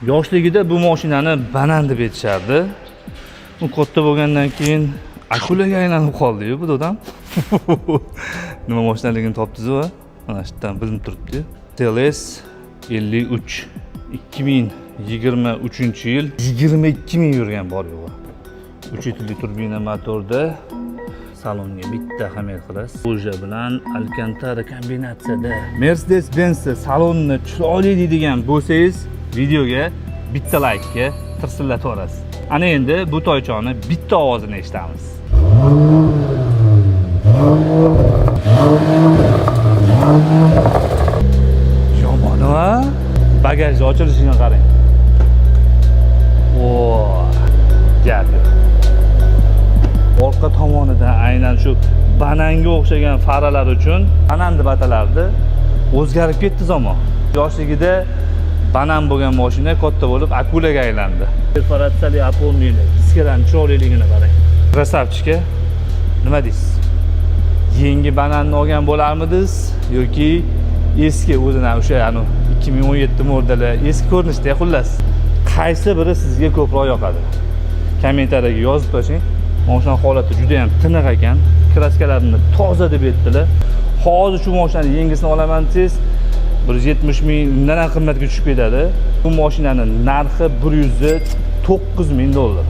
Yoshligida bu mashinani banan deb aytishardi. U katta bo'lgandan keyin akulaga aylanib qoldi-yu bu dodam. Nima mashinaligini topdingiz va mana shu yerdan bilinib turibdi. TLS 53 2023-yil 22 ming yurgan bor yo'q. 3 litli turbina motorda salonga bitta xamer qilasiz. O'ja bilan Alcantara kombinatsiyada Mercedes-Benz salonni chiroyli deydigan bo'lsangiz, videoga bitta laykga tirsillatib yuborasiz. Ana endi bu toychoni bitta ovozini eshitamiz. Yomon-a? Bagajni ochilishini qarang. Gap yo'q. Orqa tomonida aynan shu bananga o'xshagan faralar uchun banan deb atalardi. O'zgarib ketdi zamon. Yoshligida banan bo'lgan mashina katta bo'lib akulaga aylandi. Perforatsiyali opolniy diskalarning chiroyliligini qarang. Krasavchika. Nima deysiz? Yangi bananni olgan bo'larmidingiz yoki eski o'zini o'sha 2017 modeli eski ko'rinishda xullas qaysi biri sizga ko'proq yoqadi? Kommentariyaga yozib qo'ying. Mashina holati juda ham tiniq ekan. Kraskalarini toza deb aytdilar. Hozir shu mashinani yangisini olaman desangiz 170 ming undan ham qimmatga tushib ketadi. Bu mashinaning narxi 109 ming dollar.